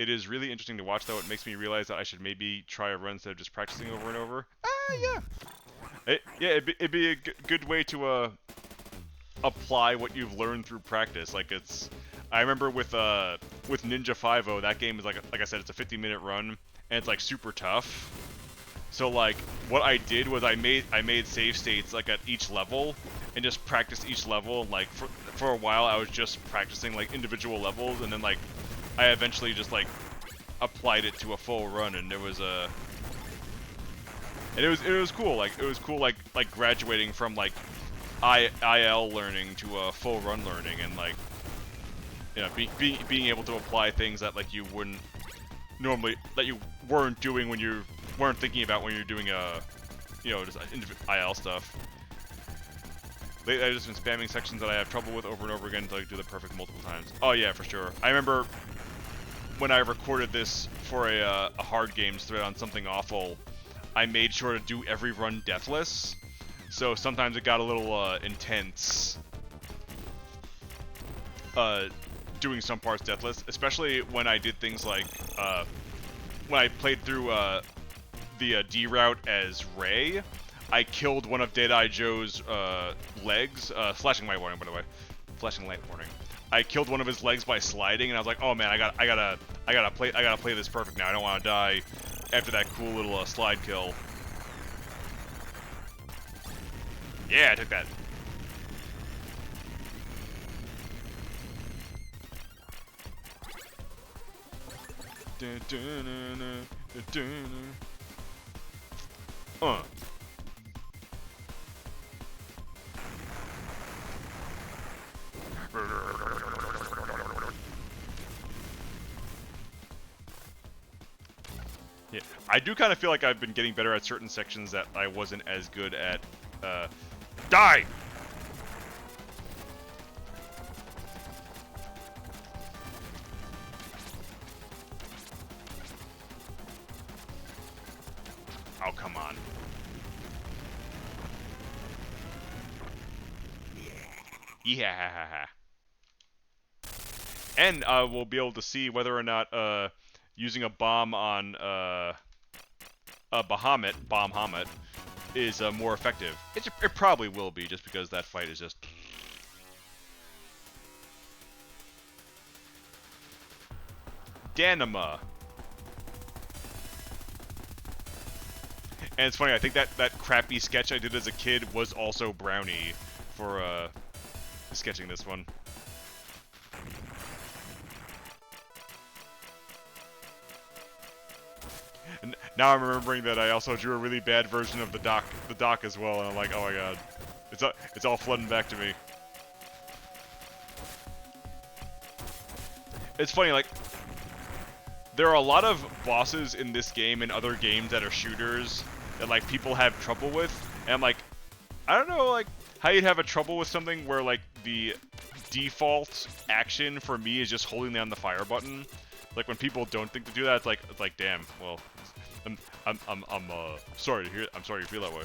It is really interesting to watch, though. It makes me realize that I should maybe try a run instead of just practicing over and over. Yeah. It'd be a good way to apply what you've learned through practice. Like I remember with Ninja 5.0, that game is like I said, it's a 50-minute run, and it's like super tough. So like what I did was I made save states like at each level, and just practiced each level. And like for a while, I was just practicing like individual levels, and then like I eventually just like applied it to a full run, and it was cool. Like it was cool like graduating from like IL learning to a full run learning, and like, you know, being able to apply things that like you wouldn't normally, that you weren't doing when you weren't thinking about when you're doing you know, just IL stuff. Lately, I've just been spamming sections that I have trouble with over and over again until I do the perfect multiple times. Oh yeah, for sure. I remember when I recorded this for a hard games thread on Something Awful, I made sure to do every run deathless. So sometimes it got a little intense doing some parts deathless, especially when I did things like when I played through the D route as Ray. I killed one of Deadeye Joe's legs. Flashing light warning, by the way. Flashing light warning. I killed one of his legs by sliding, and I was like, oh man, I gotta play this perfect now. I don't want to die after that cool little slide kill. Yeah, I took that. Yeah, I do kind of feel like I've been getting better at certain sections that I wasn't as good at. Die! Oh, come on. Yeah. And we'll be able to see whether or not using a bomb on Bahamut is more effective. It probably will be, just because that fight is just... Danima. And it's funny, I think that crappy sketch I did as a kid was also Browny for sketching this one. And now I'm remembering that I also drew a really bad version of the doc as well, and I'm like, oh my god, it's all flooding back to me. It's funny, like, there are a lot of bosses in this game and other games that are shooters that like people have trouble with, and I'm like, I don't know, like, how you'd have a trouble with something where like the default action for me is just holding down the fire button. Like when people don't think to do that, it's like damn. Well, I'm sorry to hear. I'm sorry you feel that way.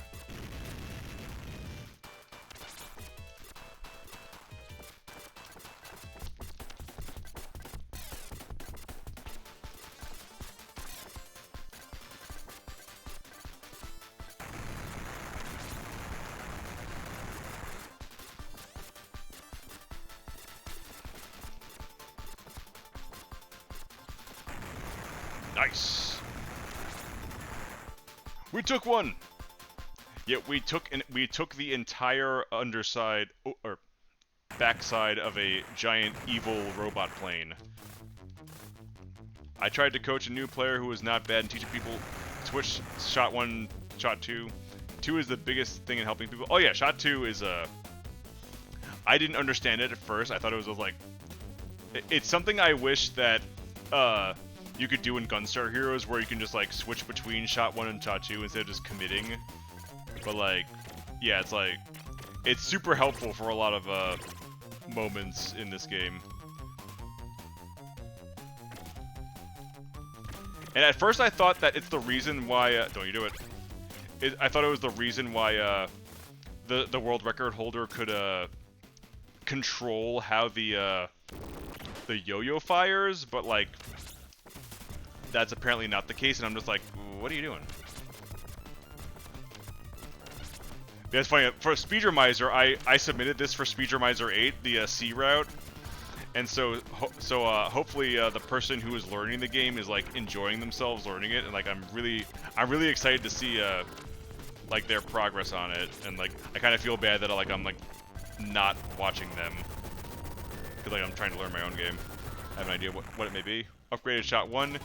Nice. We took one. Yeah, we took the entire underside or backside of a giant evil robot plane. I tried to coach a new player who was not bad in teaching people switch shot 1, shot 2. 2 is the biggest thing in helping people. Oh yeah, shot 2 is I didn't understand it at first. I thought it was like, it's something I wish that you could do in Gunstar Heroes, where you can just like switch between shot 1 and shot 2 instead of just committing. But like, yeah, it's like, it's super helpful for a lot of moments in this game. And at first I thought that it's the reason why, don't you do it. I thought it was the reason why the world record holder could control how the yo-yo fires, but like, that's apparently not the case, and I'm just like, what are you doing? Yeah, it's funny, for Speedrumizer, I submitted this for Speedrumizer 8, the C route, and so hopefully the person who is learning the game is like enjoying themselves learning it, and like I'm really excited to see like their progress on it, and like I kind of feel bad that I'm like not watching them, because like I'm trying to learn my own game. I have an idea what it may be. Upgraded shot 1.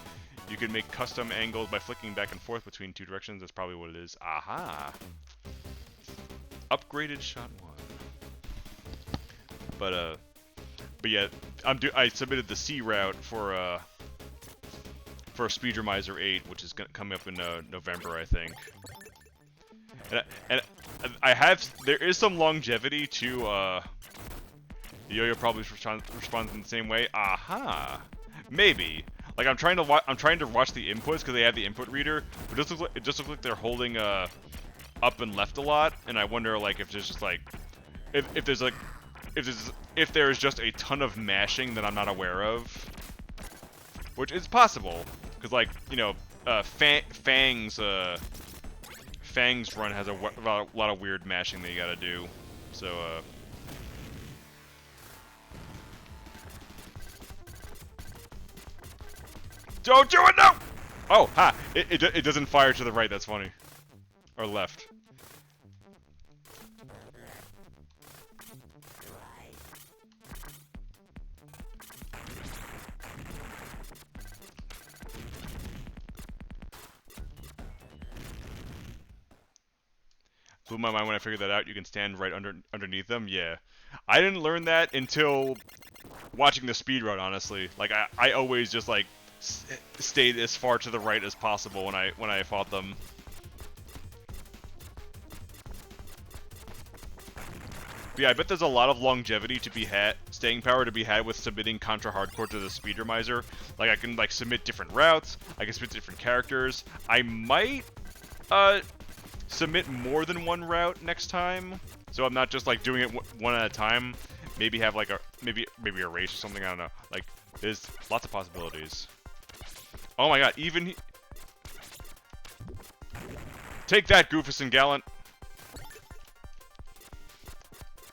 You can make custom angles by flicking back and forth between 2 directions. That's probably what it is. Aha! Upgraded shot 1. But yeah, I submitted the C route for Speedrumizer 8, which is coming up in November, I think. And there is some longevity to Yo-Yo probably responds in the same way. Aha, maybe. Like I'm trying to watch the inputs because they have the input reader, but it just looks like they're holding up and left a lot, and I wonder like if there's just like if there's just a ton of mashing that I'm not aware of, which is possible because like you know Fang's run has a lot of weird mashing that you gotta do, so don't do it, no! Oh, ha! It doesn't fire to the right, that's funny. Or left. Blew my mind when I figured that out. You can stand right underneath them. Yeah. I didn't learn that until watching the speedrun, honestly. Like, I always just, like, stayed as far to the right as possible when I fought them. But yeah, I bet there's a lot of longevity to be had, staying power to be had with submitting Contra Hardcore to the Speedrumizer. Like, I can, like, submit different routes, I can submit different characters. I might, submit more than one route next time, so I'm not just, like, doing it one at a time. Maybe have, like, maybe a race or something, I don't know. Like, there's lots of possibilities. Oh my god, even take that, Goofus and Gallant!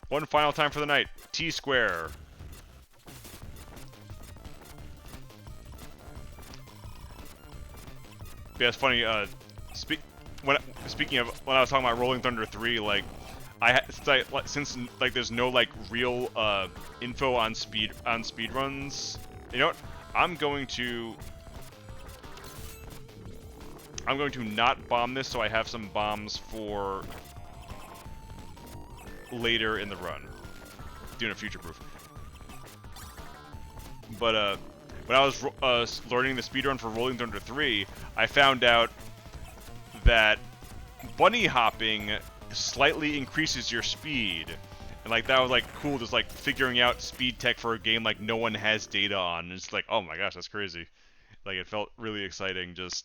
One final time for the night. T-square. Yeah, it's funny, speaking of, when I was talking about Rolling Thunder 3, like, since there's no, like, real, info on speedruns, you know what? I'm going to not bomb this, so I have some bombs for later in the run. Doing a future proof. But, when I was learning the speedrun for Rolling Thunder 3, I found out that bunny hopping slightly increases your speed. And, like, that was, like, cool, just, like, figuring out speed tech for a game, like, no one has data on. And it's like, oh my gosh, that's crazy. Like, it felt really exciting just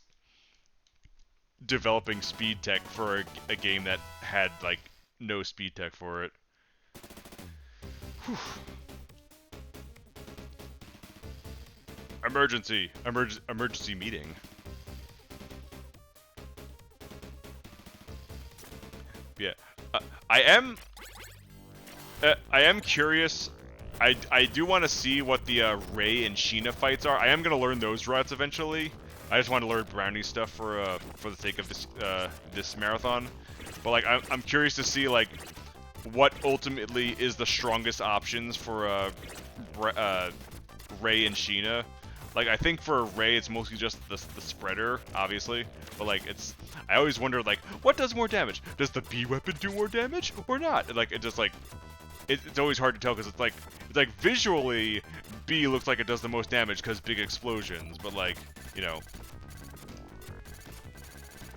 developing speed tech for a game that had, like, no speed tech for it. Whew. Emergency meeting. Yeah, I am curious. I do want to see what the Ray and Sheena fights are. I am gonna learn those routes eventually. I just want to learn Browny stuff for the sake of this marathon. But like, I'm curious to see like what ultimately is the strongest options for Ray and Sheena. Like, I think for Ray, it's mostly just the spreader, obviously. But like, I always wonder like, what does more damage? Does the B weapon do more damage or not? And, like, it just like, it's always hard to tell because it's like visually, B looks like it does the most damage because big explosions. But like, you know,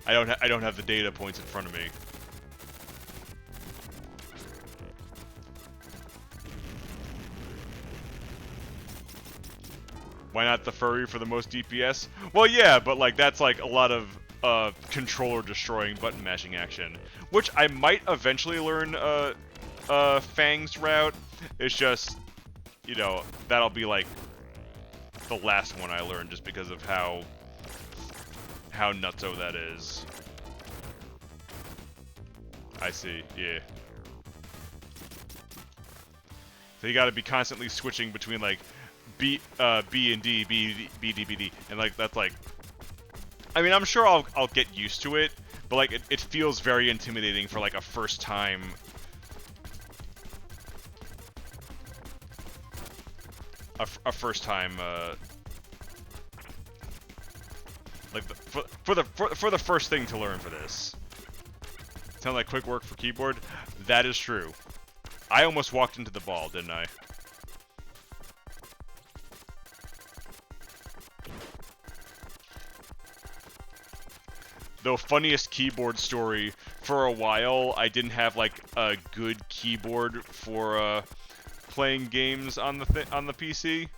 I don't have the data points in front of me. Why not the furry for the most DPS? Well, yeah, but like that's like a lot of controller destroying button mashing action, which I might eventually learn Fang's route. It's just, you know, that'll be like the last one I learn just because of how how nutso that is. I see, yeah. So you gotta be constantly switching between like B and D, B, D, B, D, and like that's like. I mean, I'm sure I'll get used to it, but like it feels very intimidating for like a first time. A first time like for the first thing to learn for this. Sound like quick work for keyboard? That is true. I almost walked into the ball, didn't I? The funniest keyboard story, for a while, I didn't have like a good keyboard for playing games on the PC.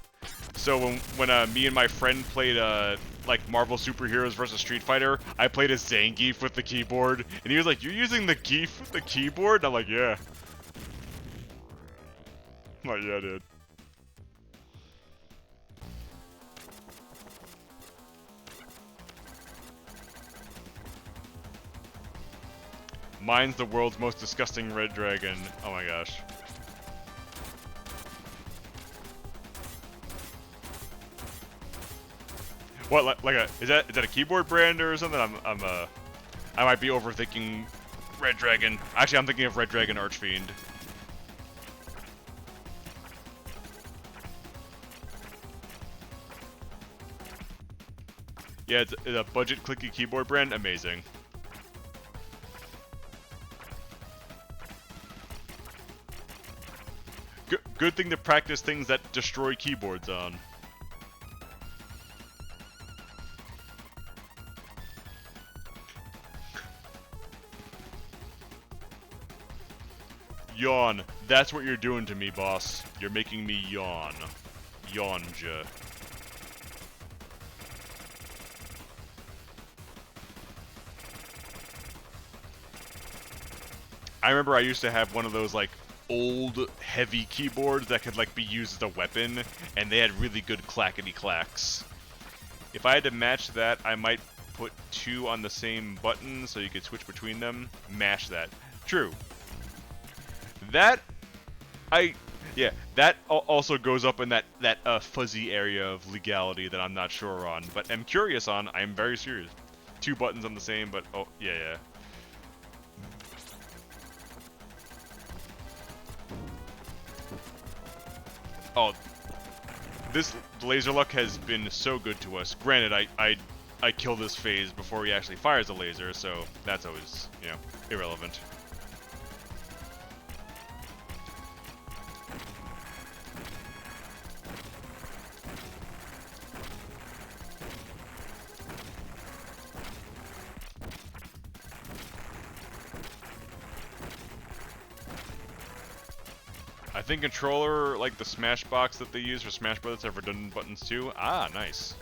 So when me and my friend played like Marvel Superheroes versus Street Fighter, I played as Zangief with the keyboard, and he was like, "You're using the Geef with the keyboard?" And I'm like, "Yeah." I'm like, "Yeah, dude." Mine's the world's most disgusting red dragon. Oh my gosh. What, like a, is that a keyboard brand or something? I might be overthinking Red Dragon. Actually, I'm thinking of Red Dragon Archfiend. Yeah, it's a budget clicky keyboard brand. Amazing. Good thing to practice things that destroy keyboards on. Yawn. That's what you're doing to me, boss. You're making me yawn. Yawnja. I remember I used to have one of those, like, old, heavy keyboards that could, like, be used as a weapon, and they had really good clackety-clacks. If I had to match that, I might put two on the same button so you could switch between them. Mash that. True. That, yeah, that also goes up in that fuzzy area of legality that I'm not sure on, but am curious on. I am very serious. Two buttons on the same, but, oh, yeah. Oh, this laser luck has been so good to us. Granted, I kill this phase before he actually fires a laser, so that's always, you know, irrelevant. I think controller, like the Smash box that they use for Smash Brothers, have redundant buttons too. Ah, nice.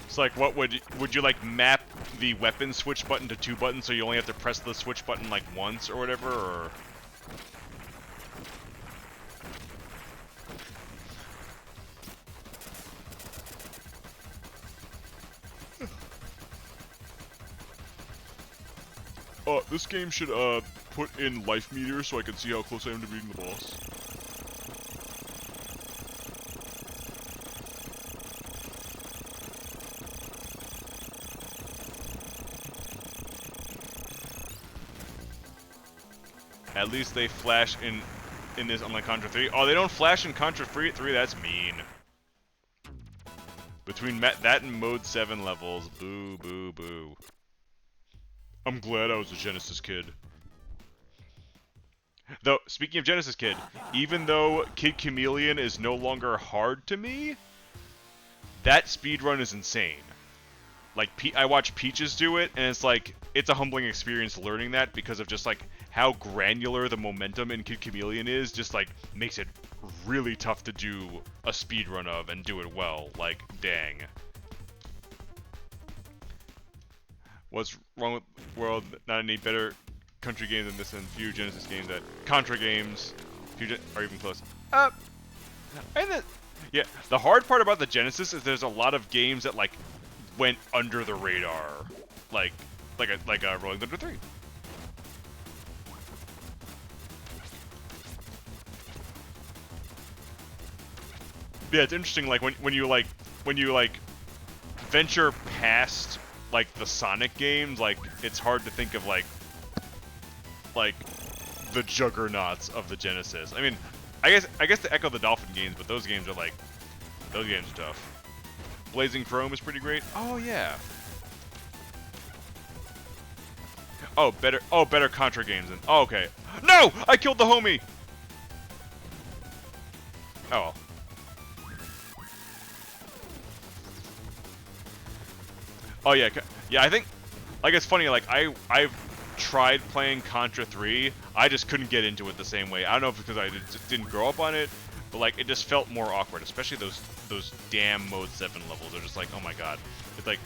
It's like, what would you like map the weapon switch button to two buttons so you only have to press the switch button like once or whatever, or? This game should, put in life meters so I can see how close I am to beating the boss. At least they flash in this, unlike Contra 3. Oh, they don't flash in Contra 3? That's mean. Between that and Mode 7 levels. Boo, boo, boo. I'm glad I was a Genesis kid. Though, speaking of Genesis kid, even though Kid Chameleon is no longer hard to me, that speedrun is insane. Like, I watch Peaches do it, and it's like, it's a humbling experience learning that because of just like how granular the momentum in Kid Chameleon is, just like makes it really tough to do a speedrun of and do it well. Like, dang. What's wrong with the world? Not any better country game than this and few Genesis games that Contra games. or even close. And then, yeah, the hard part about the Genesis is there's a lot of games that like went under the radar, like a Rolling Thunder 3. Yeah, it's interesting. Like when you venture past like the Sonic games, like it's hard to think of like the juggernauts of the Genesis. I mean, I guess the Echo the Dolphin games, but those games are tough. Blazing Chrome is pretty great. Oh yeah. Oh, better Contra games than. Oh, okay. No, I killed the homie. Oh well. Oh yeah, yeah. I think, like, it's funny. Like I've tried playing Contra 3. I just couldn't get into it the same way. I don't know if it's because I just didn't grow up on it, but like it just felt more awkward, especially those damn Mode 7 levels. They're just like, oh my god. It's like,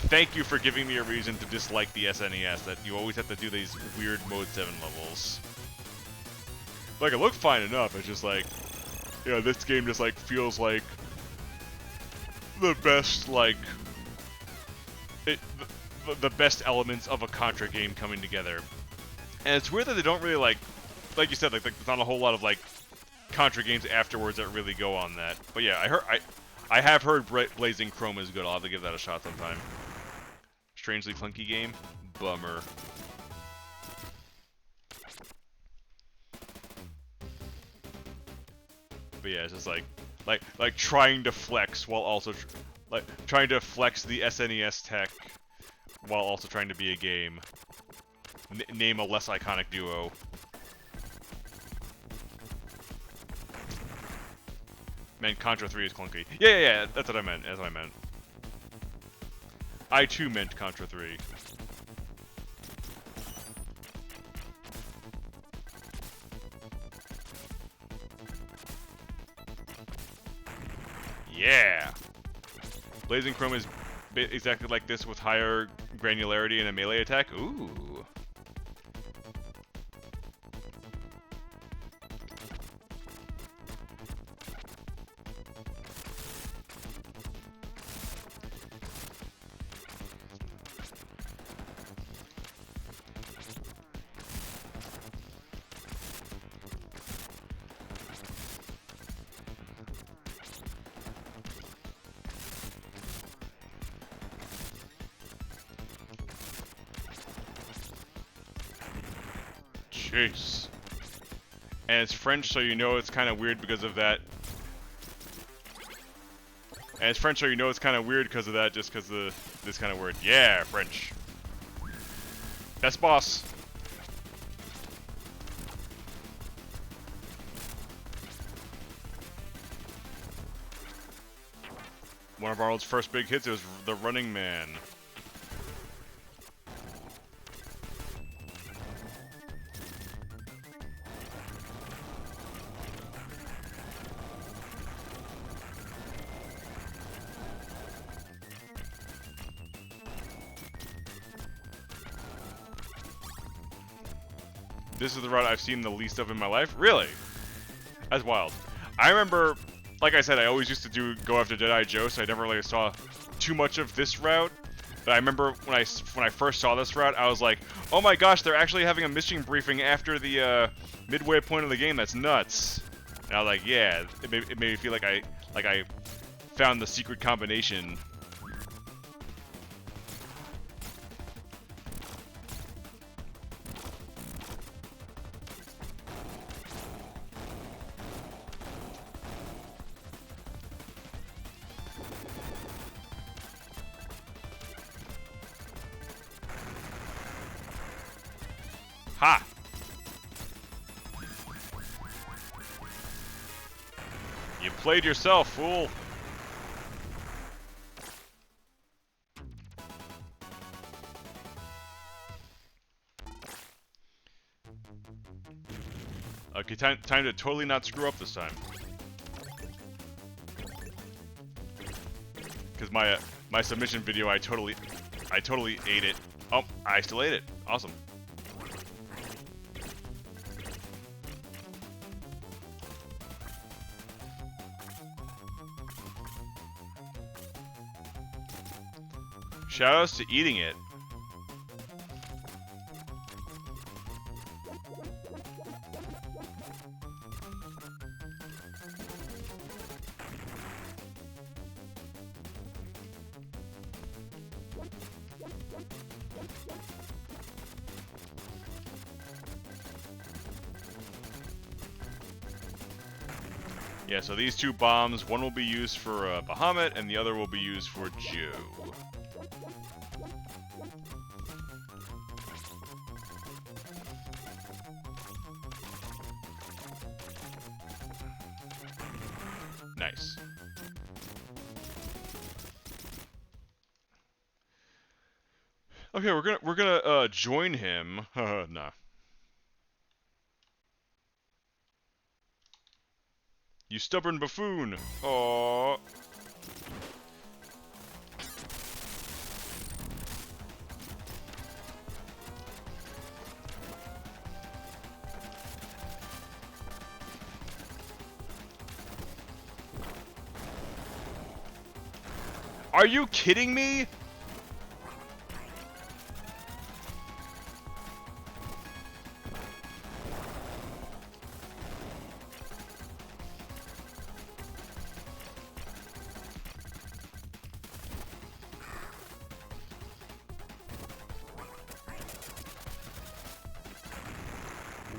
thank you for giving me a reason to dislike the SNES. That you always have to do these weird Mode 7 levels. Like, it looked fine enough. It's just like, you know, this game just like feels like the best like. The best elements of a Contra game coming together. And it's weird that they don't really like you said, like there's not a whole lot of like Contra games afterwards that really go on that. But yeah, I have heard Blazing Chrome is good. I'll have to give that a shot sometime. Strangely clunky game? Bummer. But yeah, it's just like trying to flex while also trying to flex the SNES tech while also trying to be a game. Name a less iconic duo. Man, Contra 3 is clunky. Yeah, that's what I meant. That's what I meant. I too meant Contra 3. Yeah! Blazing Chrome is exactly like this with higher granularity and a melee attack. Ooh. Jeez. And it's French, so you know it's kind of weird because of that. And it's French, so you know it's kind of weird because of that, just because of this kind of word. Yeah, French. That's boss. One of Arnold's first big hits was the Running Man. This is the route I've seen the least of in my life. Really? That's wild. I remember, like I said, I always used to go after Deadeye Joe, so I never really saw too much of this route. But I remember when I first saw this route, I was like, oh my gosh, they're actually having a mission briefing after the midway point of the game. That's nuts. And I was like, yeah, it made me feel like I found the secret combination. Ha! You played yourself, fool! Okay, time to totally not screw up this time. Because my submission video, I totally ate it. Oh, I still ate it. Awesome. Shoutouts to eating it. Yeah, so these two bombs, one will be used for Bahamut, and the other will be used for Joe. Nice. Okay, we're gonna join him. Nah. You stubborn buffoon! Aww. Are you kidding me?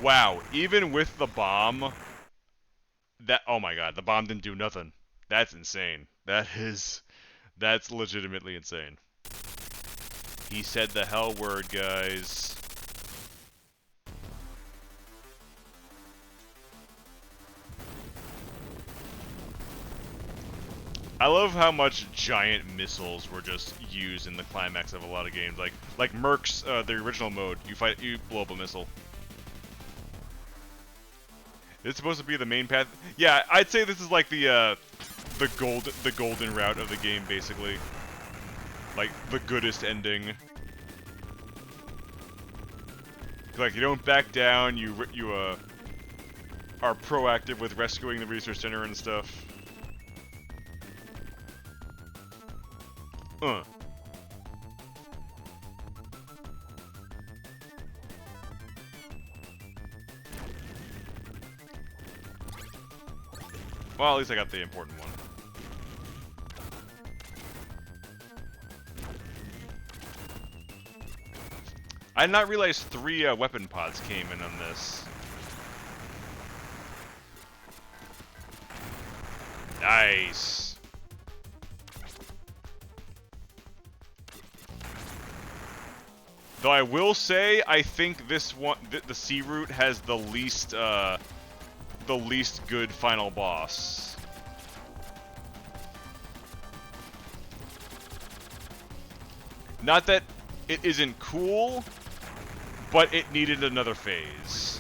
Wow, even with the bomb, oh my god, the bomb didn't do nothing. That's insane. That's legitimately insane. He said the hell word, guys. I love how much giant missiles were just used in the climax of a lot of games. Like Merc's, the original mode, you blow up a missile. It's supposed to be the main path. Yeah, I'd say this is like the golden route of the game, basically. Like the goodest ending. Like you don't back down. You are proactive with rescuing the research center and stuff. Well, at least I got the important one. I did not realize 3 weapon pods came in on this. Nice. Though I will say, I think this one, the C route, has the least good final boss. Not that it isn't cool, but it needed another phase.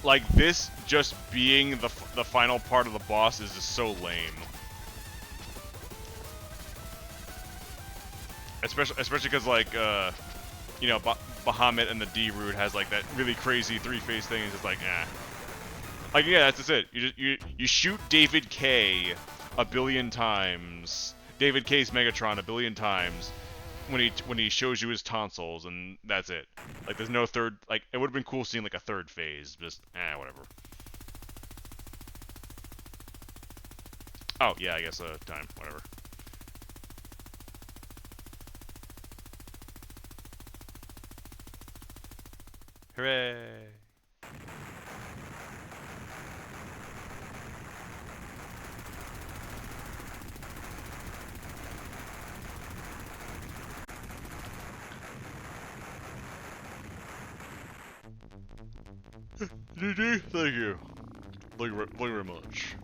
Like, this just being the final part of the boss is just so lame. Especially because, like, you know, Bahamut and the D route has, like, that really crazy 3-phase thing, and it's just like, eh. Like, yeah, that's just it. You shoot David K a billion times. David K's Megatron a billion times when he shows you his tonsils, and that's it. Like, there's no third. Like, it would have been cool seeing like a third phase. Just whatever. Oh yeah, I guess time. Whatever. Hooray! GG, thank you. Thank you very much.